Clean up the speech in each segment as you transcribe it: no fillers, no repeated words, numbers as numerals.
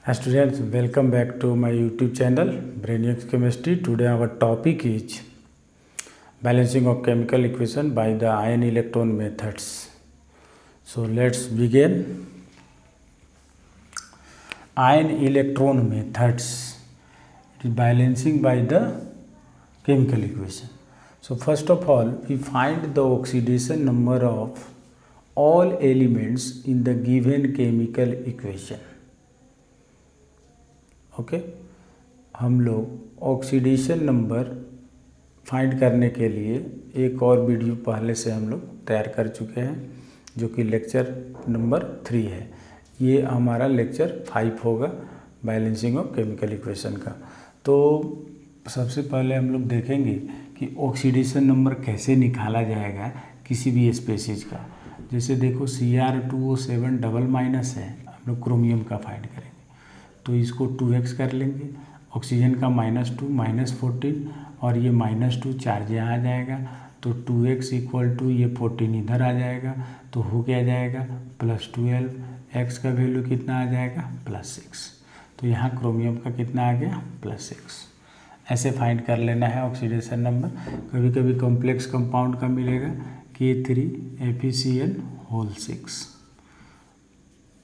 Students, welcome back to my YouTube channel Brainiacs Chemistry. Today our topic is balancing of chemical equation by the ion electron methods. So let's begin. Ion electron methods, it is balancing by the chemical equation. So first of all, we find the oxidation number of all elements in the given chemical equation. Okay हम लोग oxidation number find करने के लिए एक और video पहले से हम लोग तैयार कर चुके हैं जो कि लेक्चर नंबर 3 है। ये हमारा लेक्चर 5 होगा बैलेंसिंग ऑफ केमिकल इक्वेशन का। तो सबसे पहले हम लोग देखेंगे कि ऑक्सीडेशन नंबर कैसे निकाला जाएगा किसी भी स्पेसीज का। जैसे देखो Cr2O7 डबल माइनस है, हम लोग क्रोमियम का फाइंड करेंगे तो इसको 2x कर लेंगे। ऑक्सीजन का -2 -14 और ये -2 चार्ज यहाँ आ जाएगा तो 2x इक्वल टू ये 14 इधर आ जाएगा तो हो क्या जाएगा +12। x का वैल्यू कितना आ जाएगा +6। तो यहाँ क्रोमियम का कितना आ गया +6। ऐसे फाइंड कर लेना है ऑक्सीडेशन नंबर। कभी कभी कॉम्प्लेक्स कंपाउंड का मिलेगा K3FeCl6।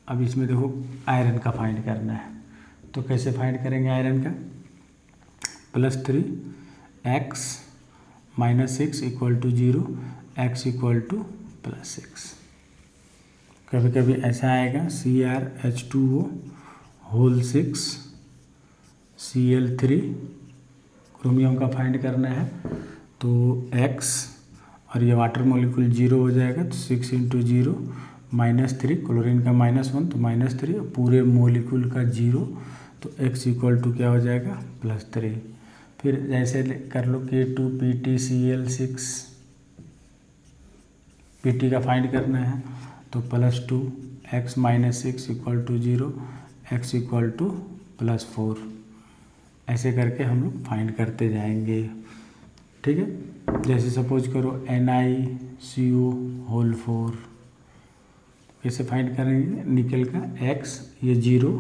अब इसमें देखो आयरन का फाइंड करना है तो कैसे फाइंड करेंगे आयरन का +3 x -6 equal to 0 x equal to +6। कभी कभी ऐसा आएगा CrH2O6 Cl3 क्रोमियम का फाइंड करना है तो x और ये वाटर मॉलिक्यूल 0 हो जाएगा तो 6 × 0 -3, क्लोरीन का -1 तो -3, पूरे मॉलिक्यूल का 0 तो x इक्वल टू क्या हो जाएगा +3। फिर जैसे कर लो K2PtCl6 Pt का फाइंड करना है तो +2 x -6 equal to 0 x equal to +4। ऐसे करके हम लोग फाइंड करते जाएंगे। ठीक है, जैसे सपोज करो NiCO4 कैसे फाइंड करेंगे निकल का x ये 0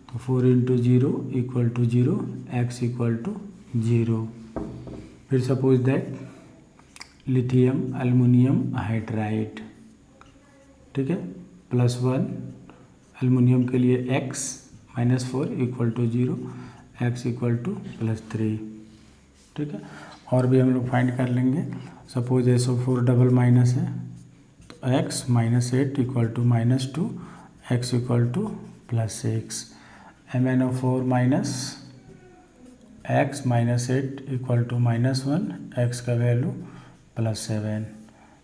तो 4 × 0 equal to 0 x equal to 0। फिर suppose that lithium aluminium hydride, ठीक है, +1 एल्युमिनियम के लिए x -4 equal to 0 x equal to +3। ठीक है, और भी हम लोग फाइंड कर लेंगे। सपोज SO4 डबल माइनस है तो x -8 equal to -2 x equal to +6। MnO4 x -8 equal to -1 x का वैल्यू +7।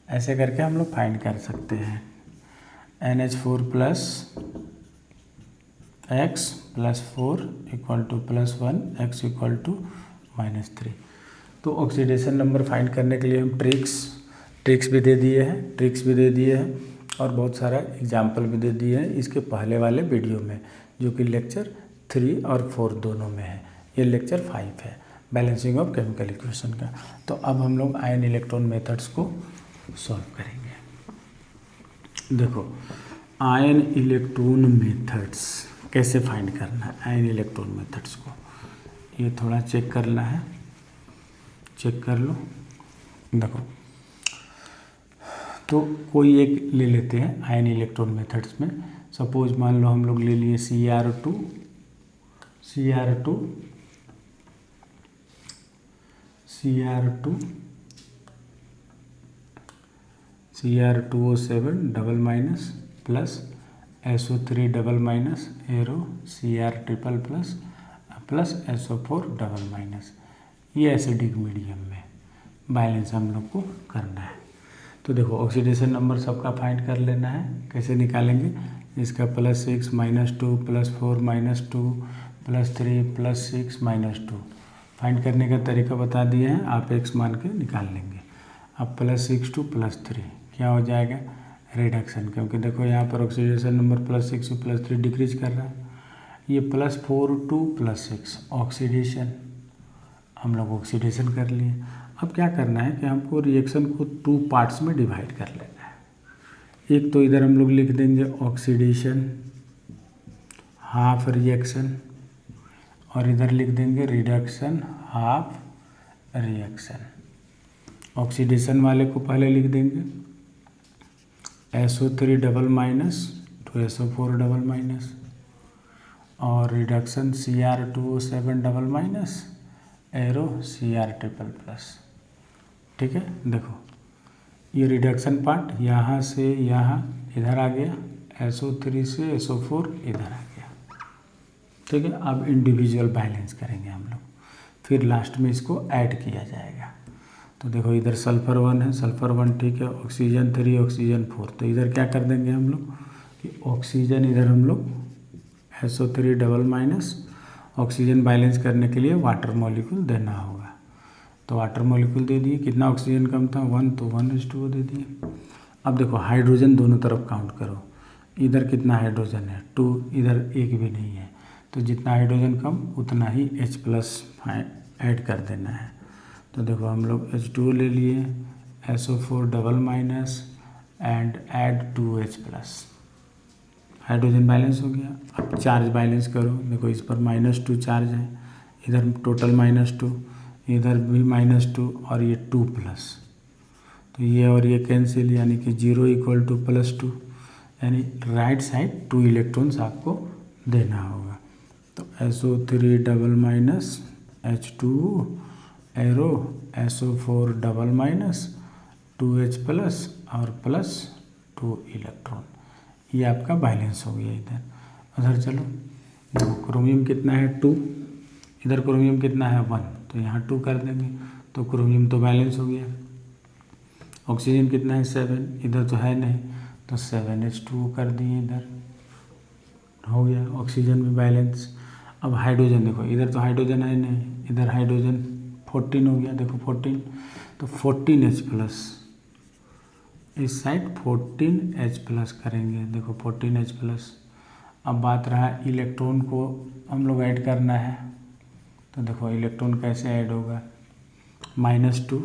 ऐसे करके हम लोग फाइंड कर सकते हैं। NH4 x +4 equal to +1 x equal to -3। तो ऑक्सीडेशन नंबर फाइंड करने के लिए हम ट्रिक्स भी दे दिए हैं और बहुत सारा एग्जाम्पल भी दे दिए हैं इसके पहले वाले वीडियो में जो कि लेक्चर 3 और 4 दोनों में है। ये लेक्चर 5 है बैलेंसिंग ऑफ केमिकल इक्वेशन का। तो अब हम लोग आयन इलेक्ट्रॉन मेथड्स को सॉल्व करेंगे। देखो आयन इलेक्ट्रॉन मेथड्स कैसे फाइंड करना है। आयन इलेक्ट्रॉन मेथड्स को ये थोड़ा चेक करना है, चेक कर लो। देखो तो कोई एक ले लेते हैं आयन इलेक्ट्रॉन मेथड्स में। सपोज मान लो हम लोग ले लिए Cr2O7 double minus plus SO3 double minus arrow Cr triple plus SO4 double minus. ये एसिडिक मीडियम में बैलेंस हम लोग को करना है। तो देखो ऑक्सीडेशन नंबर सबका फाइंड कर लेना है। कैसे निकालेंगे इसका +6 -2 +4 -2 +3 +6 -2। फाइंड करने का तरीका बता दिए हैं, आप x मान के निकाल लेंगे। अब +6 to +3 क्या हो जाएगा रिडक्शन, क्योंकि देखो यहाँ पर ऑक्सीडेशन नंबर +6 से +3 डिक्रीज कर रहा है। ये +4 to +6 ऑक्सीडेशन, हम लोग ऑक्सीडेशन कर लिए। अब क्या करना है कि हमको रिएक्शन को 2 पार्ट्स में डिवाइड कर लेना है। एक तो इधर हम लोग लिख देंगे ऑक्सीडेशन हाफ रिएक्शन, और इधर लिख देंगे रिडक्शन हाफ रिएक्शन। ऑक्सीडेशन वाले को पहले लिख देंगे SO3 double minus two SO4 double minus, और reduction Cr2O7 double minus arrow Cr triple plus. ठीक है, देखो ये रिडक्शन पार्ट यहाँ से यहाँ इधर आ गया, SO3 से SO4 इधर आ गया। ठीक है, अब इंडिविजुअल बैलेंस करेंगे हम लोग, फिर लास्ट में इसको ऐड किया जाएगा। तो देखो इधर सल्फर 1 है, सल्फर 1 ठीक है, ऑक्सीजन 3, ऑक्सीजन 4, तो इधर क्या कर देंगे हम लोग कि ऑक्सीजन इधर हम लोग SO3 double minus, oxygen balance करने के लिए वाटर मॉलिक्यूल देना होगा। तो वाटर मॉलिक्यूल दे दिए, कितना ऑक्सीजन कम था 1, तो 1:2 दे दिए। अब देखो हाइड्रोजन दोनों तरफ काउंट करो, इधर कितना हाइड्रोजन है 2, इधर एक भी नहीं है, तो जितना हाइड्रोजन कम उतना ही H+ ऐड कर देना है। तो देखो हम लोग H2O ले लिए, SO4 double minus and add 2H+, hydrogen balance हो गया। अब चार्ज बैलेंस करो, देखो इस पर -2 चार्ज है, इधर टोटल -2, इधर भी -2 और ये 2+, तो ये और ये कैंसिल, यानी कि 0 = +2, यानी राइट साइड 2 इलेक्ट्रॉन्स आपको देना होगा। तो SO3 double minus H2O arrow SO4 double minus 2H+ और +2 इलेक्ट्रॉन, ये आपका बैलेंस हो गया। इधर चलो, देखो क्रोमियम कितना है 2, इधर क्रोमियम कितना है 1, तो यहाँ 2 कर देंगे, तो क्रोमियम तो बैलेंस हो गया। ऑक्सीजन कितना है 7, इधर तो है नहीं, तो 7H2O कर दिए, इधर हो गया, ऑक्सीजन में बैलेंस। अब हाइड्रोजन देखो, इधर तो हाइड्रोजन है नहीं, इधर हाइड्रोजन 14 हो गया, देखो 14, तो 14H+, इस साइड 14H+ करेंगे, देखो 14H+। अब बात रहा इलेक्ट्रॉन को हम लोग ऐड करना है, तो देखो इलेक्ट्रॉन कैसे ऐड होगा, -2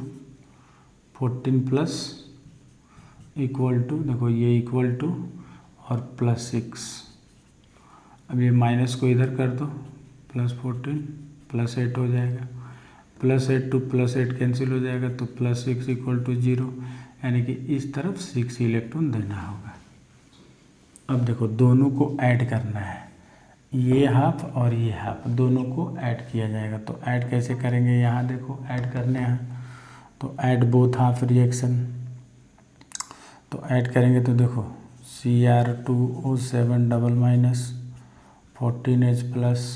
14+ = देखो ये = और +6, अब ये माइनस को इधर कर दो, +14 +8 हो जाएगा, +8 to +8 कैंसिल हो जाएगा, तो +6 = 0, यानी कि इस तरफ 6 इलेक्ट्रॉन देना होगा। अब देखो दोनों को ऐड करना है, ये हाफ और ये हाफ दोनों को ऐड किया जाएगा। तो ऐड कैसे करेंगे, यहाँ देखो ऐड करने हैं, तो ऐड बोथ हाफ रिएक्शन, तो ऐड करेंगे तो देखो Cr2O7 double minus 14H+,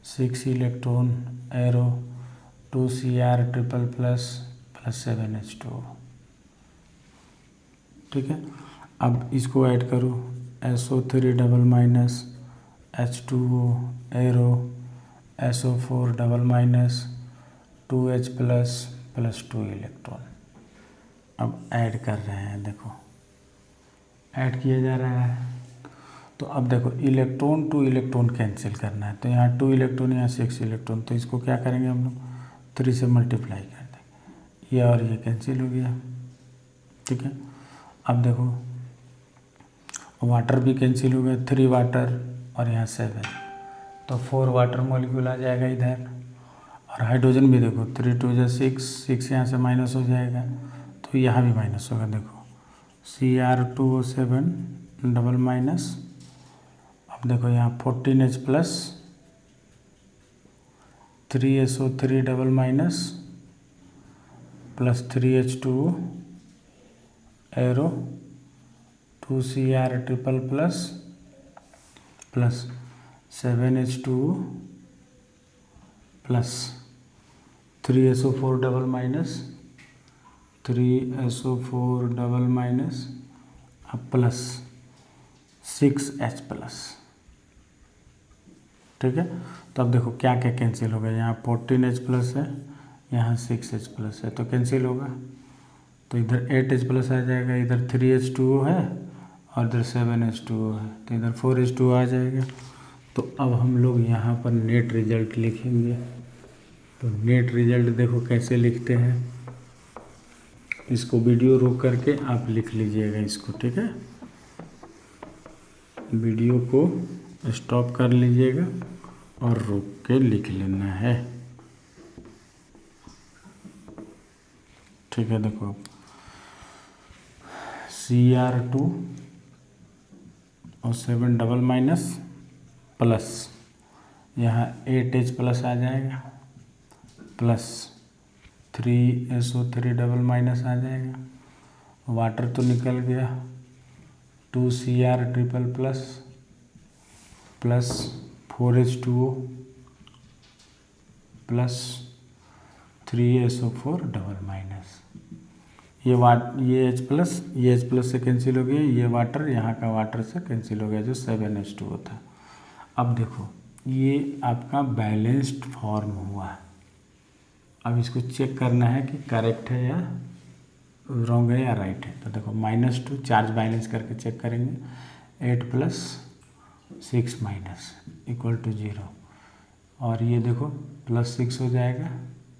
6 electron arrow 2Cr triple plus +7H2O। ठीक है, अब इसको ऐड करो, SO3 double minus H2O arrow SO4 double minus 2H+ +2 electron. अब ऐड कर रहे हैं, देखो ऐड किया जा रहा है। तो अब देखो इलेक्ट्रॉन टू इलेक्ट्रॉन कैंसिल करना है, तो यहाँ 2 इलेक्ट्रॉन, यहाँ 6 इलेक्ट्रॉन, तो इसको क्या करेंगे हम लोग 3 से मल्टीप्लाई कर देंगे, ये और ये कैंसिल हो गया। ठीक है, अब देखो वाटर भी कैंसिल हो गया, 3 वाटर और यहाँ 7, तो 4 वाटर मॉलिक्यूल आ जाएगा इधर। और हाइड्रोजन भी देखो 3 2 6, 6 यहाँ से माइनस हो जाएगा, तो यहाँ भी माइनस होगा, देखो Cr2O7 डबल माइनस, अब देखो यहाँ 14H+, 3SO3 double minus +3H2O arrow 2Cr triple plus 7H2O plus 3SO4 double minus 3SO4 double minus अब प्लस 6H+। ठीक है, तो अब देखो क्या क्या कैंसिल होगा, यहाँ 14H+ है, यहाँ 6H+ है, तो कैंसिल होगा, तो इधर 8H+ आ जाएगा, इधर 3H2O है और इधर 7H2O है, तो इधर 4H2O आ जाएगा। तो अब हम लोग यहाँ पर नेट रिजल्ट लिखेंगे। तो नेट रिजल्ट देखो कैसे लिखते हैं, इसको वीडियो रोक करके आप लिख लीजिएगा इसको। ठीक है, वीडियो को स्टॉप कर लीजिएगा और रोक के लिख लेना है। ठीक है, देखो Cr2 और 7 डबल माइनस प्लस यहाँ 8H प्लस आ जाएगा प्लस 3SO3 डबल माइनस आ जाएगा, वाटर तो निकल गया, 2Cr triple plus plus 4H2O plus 3SO4 double minus. ये H प्लस से कैंसिल हो गया, ये वाटर यहाँ का वाटर से कैंसिल हो गया जो 7H2O था। अब देखो ये आपका बैलेंस्ड फॉर्म हुआ। अब इसको चेक करना है कि करेक्ट है या रॉन्ग है या राइट है। तो देखो -2 चार्ज बैलेंस करके चेक करेंगे, 8 + 6 - इक्वल टू 0, और ये देखो +6 हो जाएगा,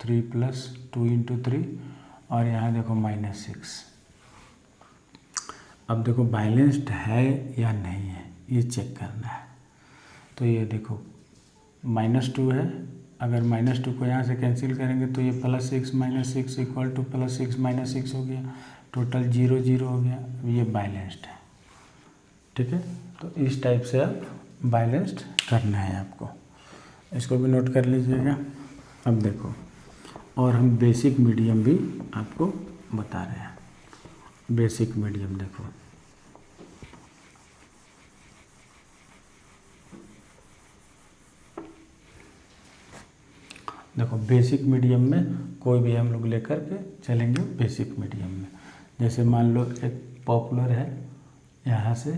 3 + 2 × 3, और यहाँ देखो -6। अब देखो बैलेंस्ड है या नहीं है ये चेक करना है। तो ये देखो -2 है, अगर -2 को यहाँ से कैंसिल करेंगे तो ये +6 - 6 इक्वल टू +6 - 6 हो गया, टोटल 0 0 हो गया। ये बैलेंस्ड है। ठीक है, तो इस टाइप से आप बैलेंस्ड करना है आपको, इसको भी नोट कर लीजिएगा। अब देखो और हम बेसिक मीडियम भी आपको बता रहे हैं। बेसिक मीडियम देखो बेसिक मीडियम में कोई भी हम लोग लेकर के चलेंगे बेसिक मीडियम में। जैसे मान लो एक पॉपुलर है, यहाँ से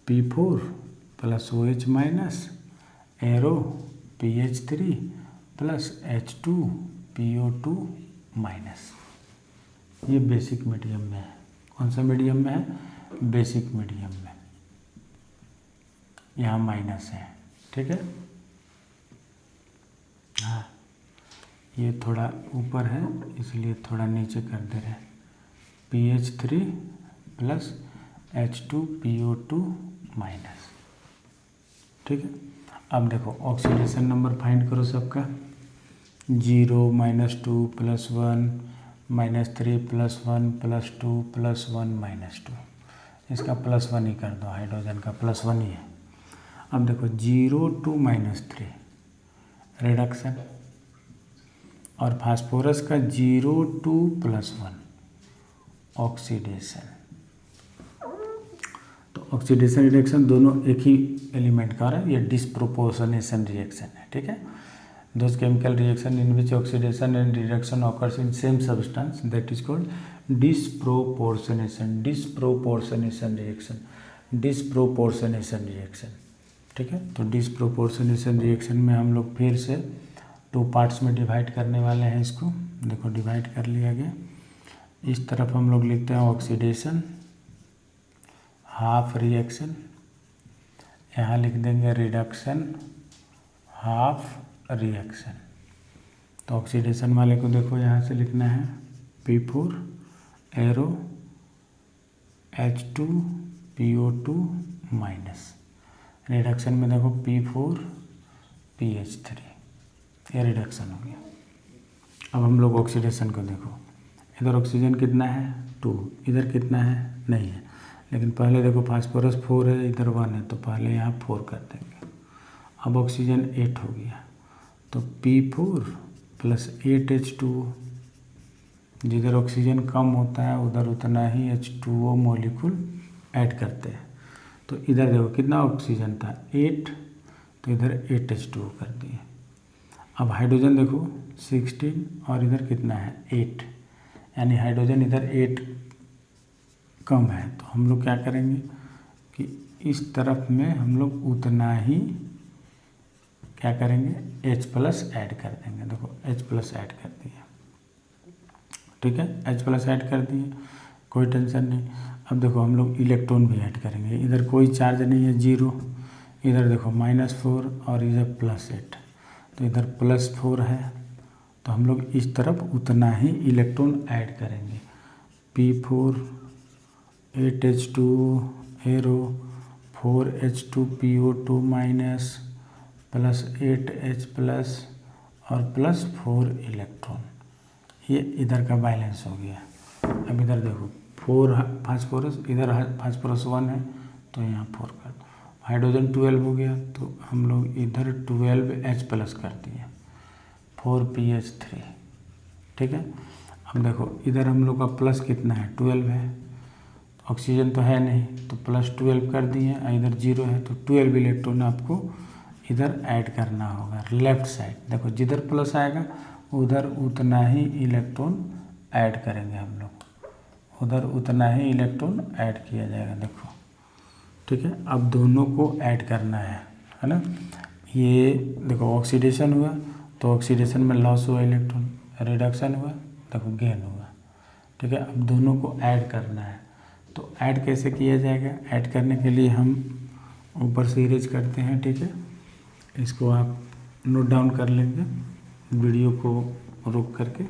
P4 + OH- arrow PH3 + H2PO2-। ये बेसिक मीडियम में है। कौन सा मीडियम में है? बेसिक मीडियम में। यहाँ माइनस है। ठीक है, हाँ ये थोड़ा ऊपर है इसलिए थोड़ा नीचे कर दे रहे हैं, PH3 + H2PO2-। ठीक है, अब देखो ऑक्सीडेशन नंबर फाइंड करो सबका। 0 - 2 + 1 -3 + 1 + 2 + 1 - 2। इसका +1 ही कर दो, हाइड्रोजन का +1 ही है। अब देखो 0 2 -3 रिडक्शन, और फास्फोरस का 0 2 + 1 ऑक्सीडेशन। तो ऑक्सीडेशन रिडक्शन दोनों एक ही एलिमेंट का है, ये डिस्प्रोपोर्शनेशन रिएक्शन है। ठीक है, those chemical reaction in which oxidation and reduction occurs in same substance that is called disproportionation reaction. ठीक है, तो डिस्प्रोपोर्शनेशन रिएक्शन में हम लोग फिर से 2 पार्ट्स में डिवाइड करने वाले हैं इसको। देखो डिवाइड कर लिया गया। इस तरफ हम लोग लिखते हैं ऑक्सीडेशन हाफ रिएक्शन, यहाँ लिख देंगे रिडक्शन हाफ रिएक्शन। तो ऑक्सीडेशन वाले को देखो यहाँ से लिखना है P4 एरो H2PO2-। रिडक्शन में देखो P4 PH3, ये रिडक्शन हो गया। अब हम लोग ऑक्सीडेशन को देखो, इधर ऑक्सीजन कितना है 2, इधर कितना है नहीं है, लेकिन पहले देखो फास्फोरस 4 है, इधर 1 है, तो पहले यहाँ 4 कर देंगे। अब ऑक्सीजन 8 हो गया, तो P4 + 8H2O। जिधर ऑक्सीजन कम होता है उधर उतना ही H2O मॉलिक्यूल ऐड करते हैं। तो इधर देखो कितना ऑक्सीजन था 8, तो इधर 8H2O कर दिए। अब हाइड्रोजन देखो 16 और इधर कितना है 8, यानी हाइड्रोजन इधर 8 कम है। तो हम लोग क्या करेंगे कि इस तरफ में हम लोग उतना ही क्या करेंगे H+ ऐड कर देंगे। देखो H+ ऐड कर दिया। ठीक है, H+ ऐड कर दिए, कोई टेंशन नहीं। अब देखो हम लोग इलेक्ट्रॉन भी ऐड करेंगे। इधर कोई चार्ज नहीं है 0, इधर देखो -4 और इधर +8, तो इधर +4 है। तो हम लोग इस तरफ उतना ही इलेक्ट्रॉन ऐड करेंगे। P4 8H2 arrow 4H2PO2 minus plus 8H plus और प्लस 4 इलेक्ट्रॉन। ये इधर का बैलेंस हो गया। अब इधर देखो 4 फास्फोरस, इधर फास्फोरस 1 है तो यहाँ 4 कर दो। हाइड्रोजन 12 हो गया तो हम लोग इधर 12H प्लस कर दिए, 4PH3। ठीक है। अब देखो इधर हम लोग का प्लस कितना है, 12 है, ऑक्सीजन तो है नहीं तो प्लस 12 कर दिए, इधर 0 है तो 12 इलेक्ट्रॉन आपको इधर ऐड करना होगा लेफ्ट साइड। देखो जिधर प्लस आएगा उधर उतना ही इलेक्ट्रॉन ऐड करेंगे हम लोग, उधर उतना ही इलेक्ट्रॉन ऐड किया जाएगा। देखो ठीक है। अब दोनों को ऐड करना है ना। ये देखो ऑक्सीडेशन हुआ तो ऑक्सीडेशन में लॉस हुआ इलेक्ट्रॉन, रिडक्शन हुआ देखो गेन हुआ। ठीक है। अब दोनों को ऐड करना है तो ऐड कैसे किया जाएगा, ऐड करने के लिए हम ऊपर से इरेज करते हैं। ठीक है। इसको आप नोट डाउन कर लेंगे वीडियो को रोक करके।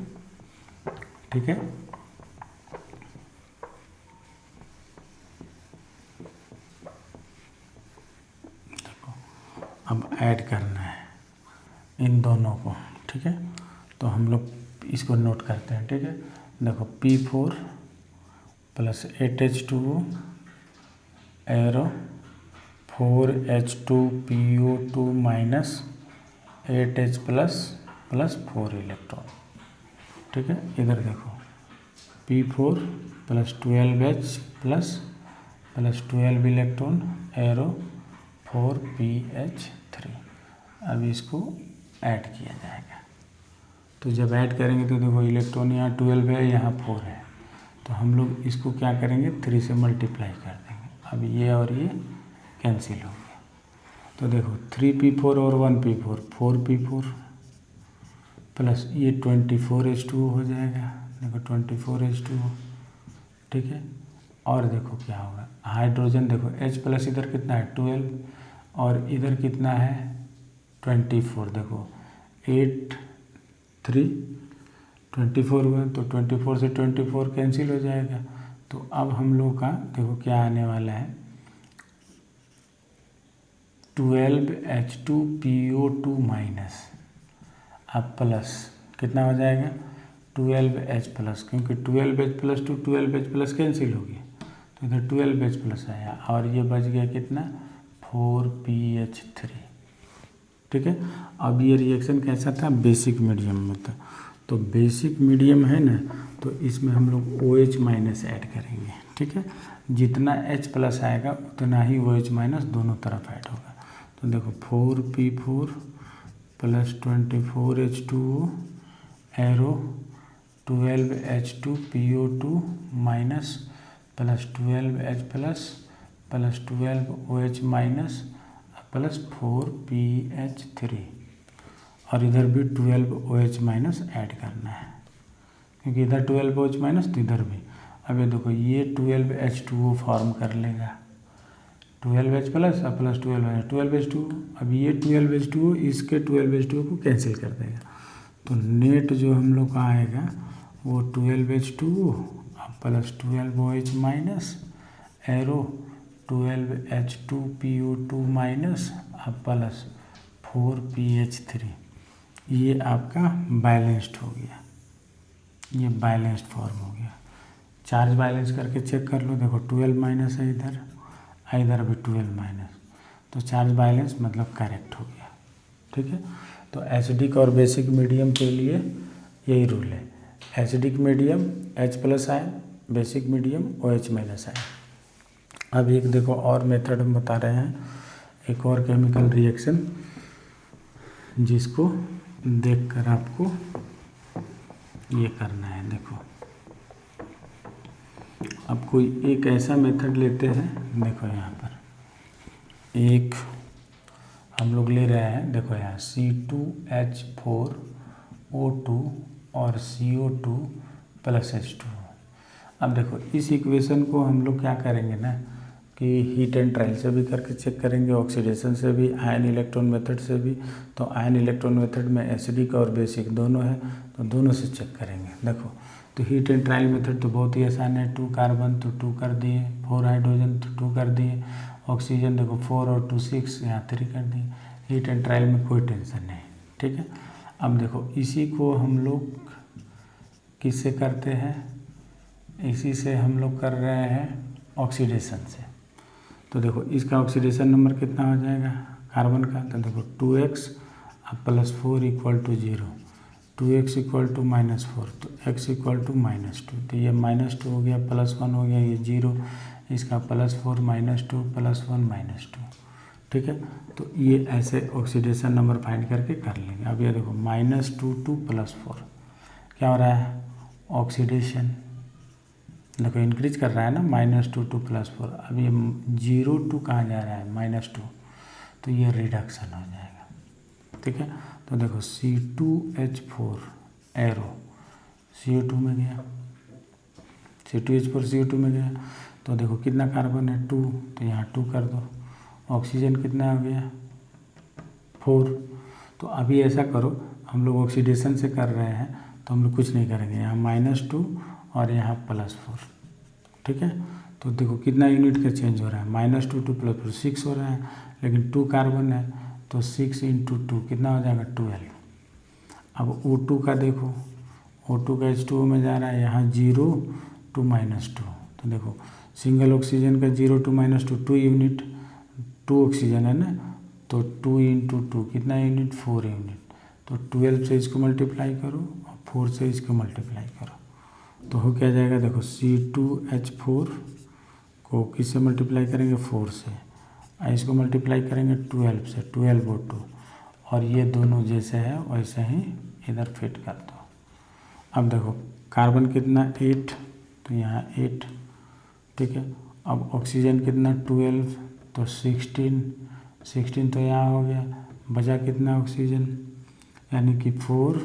ठीक है। देखो अब ऐड करना है इन दोनों को। ठीक है। तो हम लोग इसको नोट करते हैं। ठीक है। देखो P4 plus 8H2O arrow 4H2PO2 minus 8H plus plus 4 electron. ठीक है। इधर देखो P4 plus 12H plus plus 12 electron arrow 4PH3। अब इसको ऐड किया जाएगा। तो जब ऐड करेंगे तो देखो इलेक्ट्रॉन यहाँ 12 है, यहाँ 4 है, तो हम लोग इसको क्या करेंगे 3 से मल्टीप्लाई कर देंगे। अब ये और ये कैंसिल हो गया तो देखो 3P4 और 1P4 4P4 प्लस ये 24H2O हो जाएगा। देखो 24H2O। ठीक है। और देखो क्या होगा, हाइड्रोजन देखो H प्लस इधर कितना है 12 और इधर कितना है 24। देखो 8 3 24 हुआ तो 24 से 24 कैंसिल हो जाएगा। तो अब हम लोग का देखो क्या आने वाला है 12H2PO2 माइनस अब प्लस कितना हो जाएगा 12H प्लस, क्योंकि 12H plus two 12H plus cancel हो गया तो इधर 12H प्लस आया और ये बच गया कितना 4PH3। ठीक है। अब ये रिएक्शन कैसा था, बेसिक मीडियम में था। तो बेसिक मीडियम है ना, तो इसमें हम लोग OH माइनस ऐड करेंगे। ठीक है। जितना H प्लस आएगा उतना ही OH माइनस दोनों तरफ ऐड होगा। तो देखो 4P4 plus 24H2O arrow 12H2PO2 minus plus 12H plus plus 12OH minus plus 4PH3 और इधर भी 12OH माइनस ऐड करना है, क्योंकि इधर 12OH माइनस तो इधर भी। अब ये देखो ये 12H2O फॉर्म कर लेगा, 12H प्लस और प्लस 12H2। अब ये 12H2O इसके 12H2O को कैंसिल कर देगा तो नेट जो हम लोग का आएगा वो 12H2O plus 12OH minus arrow 12H2PO2 minus plus 4PH3। ये आपका बैलेंस्ड हो गया, ये बैलेंस्ड फॉर्म हो गया। चार्ज बैलेंस करके चेक कर लो। देखो 12 माइनस है इधर भी 12 माइनस, तो चार्ज बैलेंस मतलब करेक्ट हो गया। ठीक है। तो एसिडिक और बेसिक मीडियम के लिए यही रूल है, acidic medium H plus ion, basic medium OH minus ion. अब एक देखो और मेथड हम बता रहे हैं, एक और केमिकल रिएक्शन जिसको देखकर आपको ये करना है। देखो अब कोई एक ऐसा मेथड लेते हैं, देखो यहाँ पर एक हम लोग ले रहे हैं, देखो यहाँ C2H4O2 और CO2 प्लस H2। अब देखो इस इक्वेशन को हम लोग क्या करेंगे ना कि हीट एंड ट्रायल से भी करके चेक करेंगे, ऑक्सीडेशन से भी, आयन इलेक्ट्रॉन मेथड से भी। तो आयन इलेक्ट्रॉन मेथड में एसिडिक और बेसिक दोनों है तो दोनों से चेक करेंगे। देखो तो तो हीट एंड ट्रायल मेथड तो बहुत ही आसान है। 2 कार्बन तो 2 कर दिए, 4 हाइड्रोजन तो 2 कर दिए, ऑक्सीजन देखो 4 और 2 6, यहाँ 3 कर दिए। हीट एंड ट्रायल में कोई टेंशन नहीं, ठीक है। अब देखो इसी को हम लोग किससे करते हैं, इसी से हम लोग कर रहे हैं ऑक्सीडेशन से। तो देखो इसका ऑक्सीडेशन नंबर कितना हो जाएगा कार्बन का, तो देखो 2x plus 4 equal to 0, 2x equal to -4, तो x इक्वल टू -2, तो ये -2 हो गया, +1 हो गया, ये 0, इसका +4 -2 +1 -2, ठीक है। तो ये ऐसे ऑक्सीडेशन नंबर फाइंड करके कर लेंगे। अब ये देखो -2 to +4 क्या हो रहा है, ऑक्सीडेशन देखो इंक्रीज कर रहा है ना, -2 to +4। अब ये 0 to कहाँ जा रहा है, -2, तो ये रिडक्शन हो जाएगा, ठीक है। तो देखो C2H4 एरो CO2 में गया, C2H4 CO2 में गया, तो देखो कितना कार्बन है 2, तो यहाँ 2 कर दो। ऑक्सीजन कितना हो गया 4। तो अभी ऐसा करो, हम लोग ऑक्सीडेशन से कर रहे हैं तो हम लोग कुछ नहीं करेंगे, यहाँ -2 और यहाँ +4, ठीक है। तो देखो कितना यूनिट का चेंज हो रहा है, -2 to +4 6 हो रहा है, लेकिन 2 कार्बन है तो 6 × 2 कितना हो जाएगा 12। अब O2 का देखो, O2 का H2O में जा रहा है, यहाँ 0 to -2, तो देखो सिंगल ऑक्सीजन का 0 to -2 2 यूनिट, 2 ऑक्सीजन है ना, तो 2 × 2 कितना यूनिट 4 यूनिट, तो 12 से इसको मल्टीप्लाई करो और 4 से इसको मल्टीप्लाई करो, तो हो क्या जाएगा, देखो C2H4 को किससे मल्टीप्लाई करेंगे 4 से, इसको मल्टीप्लाई करेंगे 12 से, 12 और 2, और ये दोनों जैसे है वैसे ही इधर फिट कर दो। अब देखो कार्बन कितना 8, तो यहाँ 8, ठीक है। अब ऑक्सीजन कितना 12, तो 16 तो यहाँ हो गया, बचा कितना ऑक्सीजन, यानी कि 4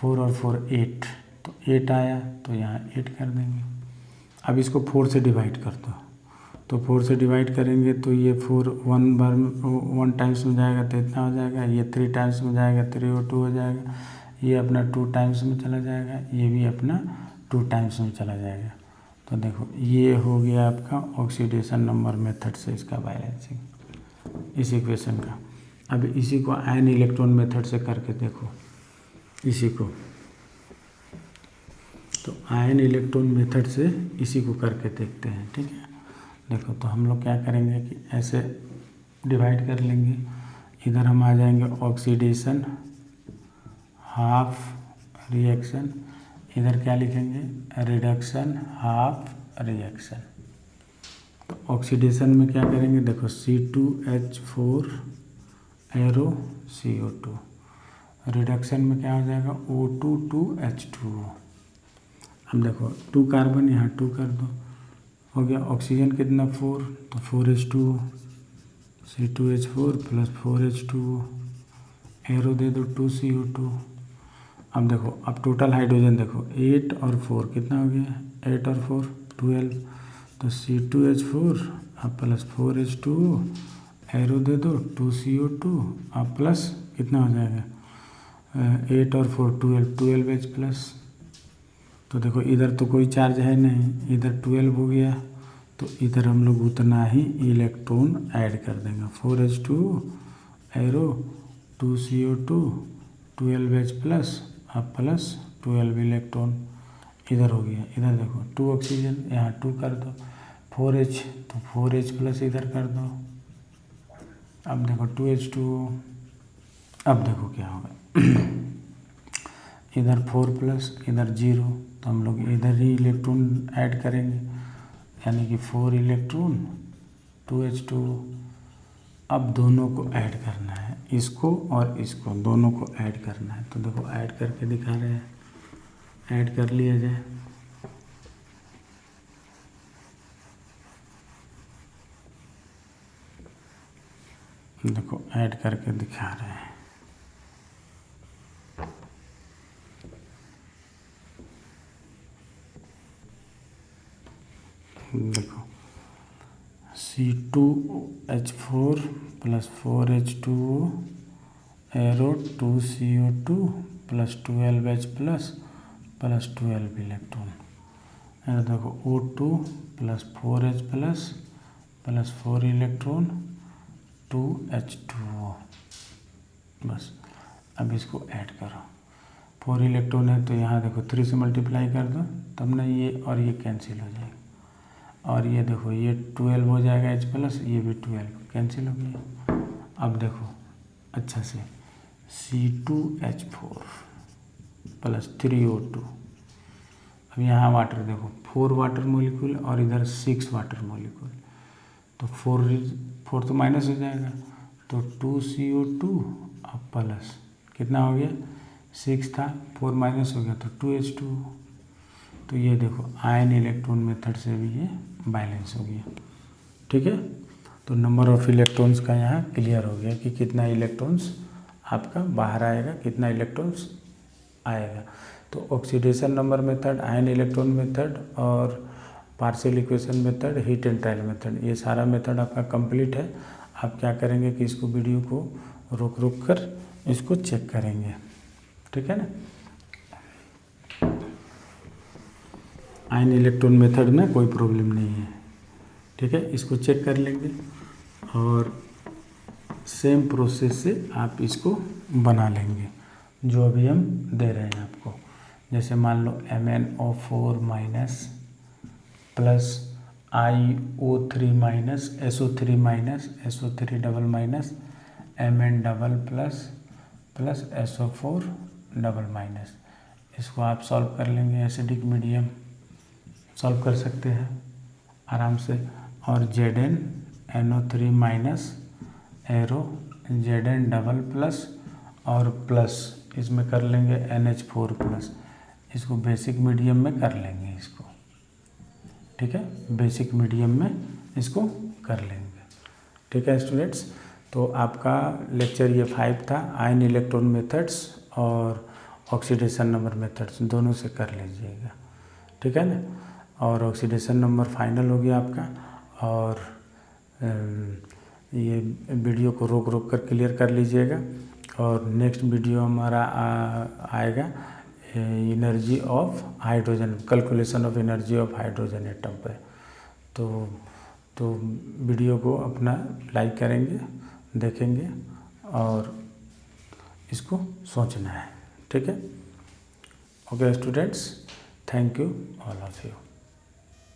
और 4 8, तो 8 आया, तो यहाँ 8 कर देंगे। अब इसको 4 से डिवाइड कर दो, तो 4 से डिवाइड करेंगे तो ये 4 1 टाइम्स में जाएगा तो इतना हो जाएगा, ये 3 टाइम्स में जाएगा 3 और 2 हो जाएगा, ये अपना 2 टाइम्स में चला जाएगा, ये भी अपना 2 टाइम्स में चला जाएगा। तो देखो ये हो गया आपका ऑक्सीडेशन नंबर मेथड से इसका बैलेंसिंग इस इक्वेशन का। अब इसी को आयन इलेक्ट्रॉन मेथड से करके देखो इसी को, तो आयन इलेक्ट्रॉन मेथड से इसी को करके देखते हैं, ठीक है। देखो तो हम लोग क्या करेंगे कि ऐसे डिवाइड कर लेंगे, इधर हम आ जाएंगे ऑक्सीडेशन हाफ रिएक्शन, इधर क्या लिखेंगे रिडक्शन हाफ रिएक्शन। तो ऑक्सीडेशन में क्या करेंगे, देखो C2H4 एरो CO2, रिडक्शन में क्या हो जाएगा O2 to H2O। अब देखो 2 कार्बन यहाँ 2 कर दो, हो गया। ऑक्सीजन कितना 4, तो 4H2O, C2H4 plus 4H2O, arrow दे दो 2CO2। अब देखो अब टोटल हाइड्रोजन देखो 8 और 4 कितना हो गया, 8 और 4 12, तो C2H4 अब प्लस 4H2O, एरो दे दो 2CO2, अब प्लस कितना हो जाएगा 8 और 4 12H प्लस। तो देखो इधर तो कोई चार्ज है नहीं, इधर 12 हो गया, तो इधर हम लोग उतना ही इलेक्ट्रॉन ऐड कर देंगे, 4H2O arrow 2CO2 12H plus, अब प्लस 12 इलेक्ट्रॉन इधर हो गया। इधर देखो 2 ऑक्सीजन यहाँ 2 कर दो, 4H तो 4H प्लस इधर कर दो, अब देखो 2H2O। अब देखो क्या होगा इधर 4 प्लस इधर 0, तो हम लोग इधर ही इलेक्ट्रॉन ऐड करेंगे, यानी कि 4 इलेक्ट्रॉन 2H2O। अब दोनों को ऐड करना है, इसको और इसको दोनों को ऐड करना है, तो देखो ऐड करके दिखा रहे हैं, ऐड कर लिया जाए। देखो ऐड करके दिखा रहे हैं, देखो C2H4 plus 4H2O arrow 2CO2 plus 12H plus plus 12 electron. ये देखो O2 plus 4H plus 4 electron 2H2O। बस अब इसको ऐड करो। 4 इलेक्ट्रॉन है तो यहाँ देखो 3 से मल्टीप्लाई कर दो, तब ना ये और ये कैंसिल हो जाएगा। और ये देखो ये 12 हो जाएगा H प्लस, ये भी 12 कैंसिल हो गया। अब देखो अच्छा से C2H4 प्लस 3O2। अब यहाँ वाटर देखो 4 वाटर मोलिक्यूल और इधर 6 वाटर मोलिक्यूल, तो 4 तो माइनस हो जाएगा, तो 2CO2 अब प्लस कितना हो गया 6 था, 4 माइनस हो गया तो 2H2। तो ये देखो आयन इलेक्ट्रॉन मेथड से भी ये बैलेंस हो गया। ठीक है, तो नंबर ऑफ इलेक्ट्रॉन्स का यहाँ क्लियर हो गया कि कितना इलेक्ट्रॉन्स आपका बाहर आएगा, कितना इलेक्ट्रॉन्स आएगा। तो oxidation number method, ion electron method और partial equation method, hit and trial method, ये सारा मेथड आपका कंप्लीट है। आप क्या करेंगे कि इसको वीडियो को रोक कर इसको चेक करेंगे। ठीक है ना। आयन इलेक्ट्रॉन मेथड में कोई प्रॉब्लम नहीं है। ठीक है, इसको चेक कर लेंगे और सेम प्रोसेस से आप इसको बना लेंगे जो अभी हम दे रहे हैं आपको। जैसे मान लो MnO4 minus plus IO3 minus SO3 minus SO3 double minus Mn double plus SO4 double minus. इसको आप सॉल्व कर लेंगे, एसिडिक मीडियम सॉल्व कर सकते हैं आराम से। और ZnNO3 minus arrow Zn double plus और प्लस इसमें कर लेंगे NH4 प्लस। इसको बेसिक मीडियम में कर लेंगे इसको। ठीक है, बेसिक मीडियम में इसको कर लेंगे। ठीक है स्टूडेंट्स, तो आपका लेक्चर ये 5 था। आयन इलेक्ट्रॉन मेथड्स और ऑक्सीडेशन नंबर मेथड्स दोनों से कर लीजिएगा। ठीक है ना। और ऑक्सीडेशन नंबर फाइनल हो गया आपका। और ये वीडियो को रोक कर क्लियर कर लीजिएगा। और नेक्स्ट वीडियो हमारा आएगा energy of hydrogen, calculation of energy of hydrogen atom पे। तो वीडियो को अपना लाइक करेंगे, देखेंगे और इसको सोचना है। ठीक है, okay students, thank you all of you.